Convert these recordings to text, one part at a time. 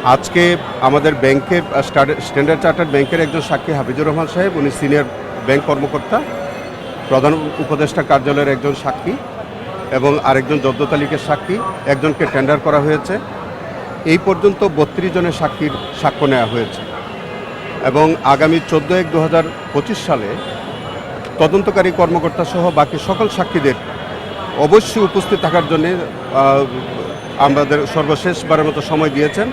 আজকে আমাদের ব্যাংকের স্ট্যান্ডার্ড চার্টার্ড ব্যাংকের একজন সাক্ষী হাফিজুর রহমান সাহেব, উনি সিনিয়র ব্যাংক কর্মকর্তা, প্রধান উপদেষ্টা কার্যালয়ের একজন সাক্ষী এবং আরেকজন জব্দ তালিকার সাক্ষী, একজনকে টেন্ডার করা হয়েছে। এই পর্যন্ত 32 জনের সাক্ষীর সাক্ষ্য নেওয়া হয়েছে এবং আগামী 14/1/2025 সালে তদন্তকারী কর্মকর্তা সহ বাকি সকল সাক্ষীদের অবশ্যই উপস্থিত থাকার জন্য আমাদের সর্বশেষবারের মতো সময় দিয়েছেন।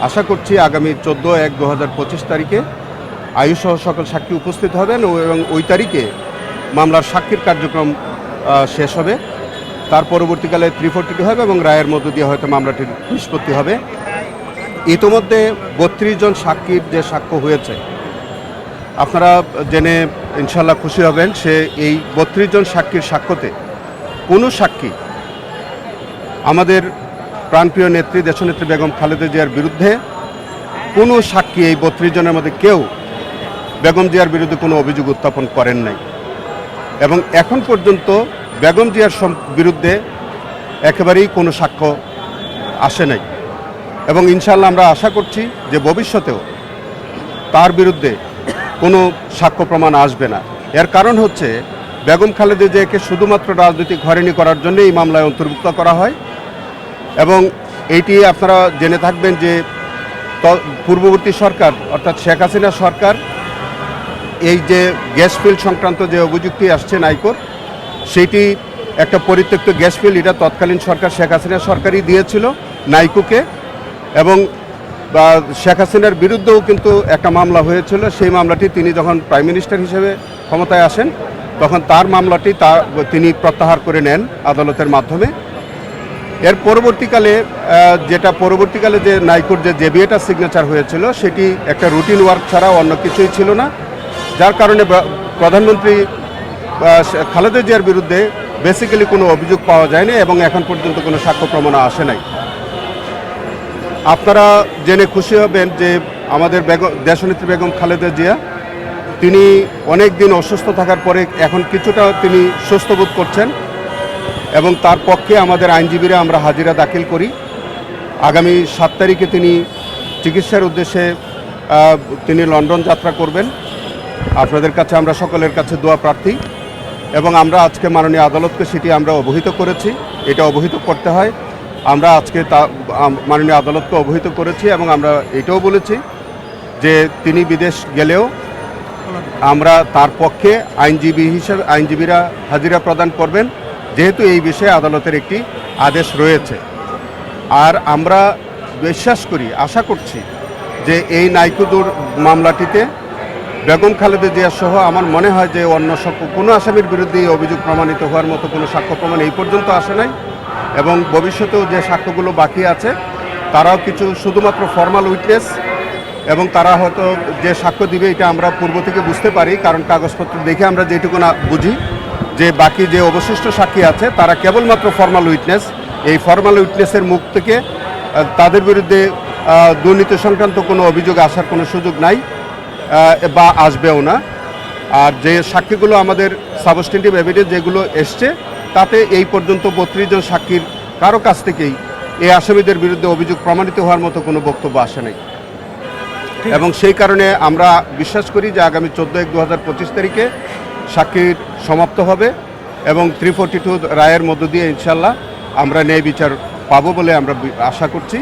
আশা করছি আগামী 14/1/2025 তারিখে আয়ুসহ সকল সাক্ষী উপস্থিত হবেন এবং ওই তারিখে মামলার সাক্ষীর কার্যক্রম শেষ হবে। তার পরবর্তীকালে 342 হবে এবং রায়ের মধ্য দিয়ে হয়তো মামলাটির নিষ্পত্তি হবে। ইতিমধ্যে 32 জন সাক্ষীর যে সাক্ষ্য হয়েছে, আপনারা জেনে ইনশাল্লাহ খুশি হবেন। এই 32 জন সাক্ষীর সাক্ষ্যতে কোনো সাক্ষী আমাদের প্রাণপ্রিয় নেত্রী দেশনেত্রী বেগম খালেদা জিয়ার বিরুদ্ধে, কোনো সাক্ষী এই 32 জনের মধ্যে কেউ বেগম জিয়ার বিরুদ্ধে কোনো অভিযোগ উত্থাপন করেন নাই এবং এখন পর্যন্ত বেগম জিয়ার বিরুদ্ধে একেবারেই কোনো সাক্ষ্য আসে নাই এবং ইনশাল্লাহ আমরা আশা করছি যে ভবিষ্যতেও তার বিরুদ্ধে কোনো সাক্ষ্য প্রমাণ আসবে না। এর কারণ হচ্ছে বেগম খালেদা জিয়াকে শুধুমাত্র রাজনৈতিক হয়রানি করার জন্য এই মামলায় অন্তর্ভুক্ত করা হয় এবং এইটি আপনারা জেনে থাকবেন যে পূর্ববর্তী সরকার অর্থাৎ শেখ হাসিনা সরকার এই যে গ্যাস ফিল্ড সংক্রান্ত যে অভিযোগটি আসছে নাইকোর, সেইটি একটা পরিত্যক্ত গ্যাস ফিল্ড, এটা তৎকালীন সরকার শেখ হাসিনা সরকারই দিয়েছিল নাইকোকে এবং শেখ হাসিনার বিরুদ্ধেও কিন্তু একটা মামলা হয়েছিল। সেই মামলাটি তিনি যখন প্রাইম মিনিস্টার হিসেবে ক্ষমতায় আসেন তখন তার মামলাটি তিনি প্রত্যাহার করে নেন আদালতের মাধ্যমে। এর পরবর্তীকালে যে নাইকোর যে জেবিএটা সিগনেচার হয়েছিল সেটি একটা রুটিন ওয়ার্ক ছাড়া অন্য কিছুই ছিল না, যার কারণে প্রধানমন্ত্রী খালেদা জিয়ার বিরুদ্ধে বেসিক্যালি কোনো অভিযোগ পাওয়া যায়নি এবং এখন পর্যন্ত কোনো সাক্ষ্য প্রমাণ আসে নাই। আপনারা জেনে খুশি হবেন যে আমাদের দেশনেত্রী বেগম খালেদা জিয়া তিনি অনেক দিন অসুস্থ থাকার পরে এখন কিছুটা তিনি সুস্থ বোধ করছেন এবং তার পক্ষে আমাদের আইনজীবীরা আমরা হাজিরা দাখিল করি। আগামী 7 তারিখে তিনি চিকিৎসার উদ্দেশ্যে তিনি লন্ডন যাত্রা করবেন। আপনাদের কাছে আমরা সকলের কাছে দোয়া প্রার্থী এবং আমরা আজকে মাননীয় আদালতকে সেটি আমরা অবহিত করেছি। এটা অবহিত করতে হয়, আমরা আজকে মাননীয় আদালতকে অবহিত করেছি এবং আমরা এটাও বলেছি যে তিনি বিদেশ গেলেও আমরা তার পক্ষে আইনজীবীরা হাজিরা প্রদান করবেন, যেহেতু এই বিষয়ে আদালতের একটি আদেশ রয়েছে। আর আমরা বিশ্বাস করি, আশা করছি যে এই নাইকোর মামলাটিতে বেগম খালেদা জিয়া সহ আমার মনে হয় যে অন্য কোনো আসামির বিরুদ্ধে এই অভিযোগ প্রমাণিত হওয়ার মতো কোনো সাক্ষ্য প্রমাণ এই পর্যন্ত আসে নাই এবং ভবিষ্যতেও যে সাক্ষ্যগুলো বাকি আছে তারাও কিছু শুধুমাত্র ফর্মাল উইটনেস এবং তারা হয়তো যে সাক্ষ্য দিবে এটা আমরা পূর্ব থেকে বুঝতে পারি, কারণ কাগজপত্র দেখে আমরা যেটুকু না বুঝি যে বাকি যে অবশিষ্ট সাক্ষী আছে তারা কেবলমাত্র ফর্মাল উইটনেস। এই ফর্মাল উইটনেসের মুখ থেকে তাদের বিরুদ্ধে দুর্নীতি সংক্রান্ত কোনো অভিযোগ আসার কোনো সুযোগ নাই বা আসবেও না। আর যে সাক্ষীগুলো আমাদের সাবস্টেন্টিভ এভিডেন্স যেগুলো এসছে তাতে এই পর্যন্ত 32 জন সাক্ষীর কারো কাছ থেকেই এই আসামিদের বিরুদ্ধে অভিযোগ প্রমাণিত হওয়ার মতো কোনো বক্তব্য আসে নাই এবং সেই কারণে আমরা বিশ্বাস করি যে আগামী 14/1/2025 তারিখে সাক্ষীর সমাপ্ত হবে এবং 342 রায়ের মধ্য দিয়ে ইনশাল্লাহ আমরা ন্যায় বিচার পাবো বলে আমরা আশা করছি।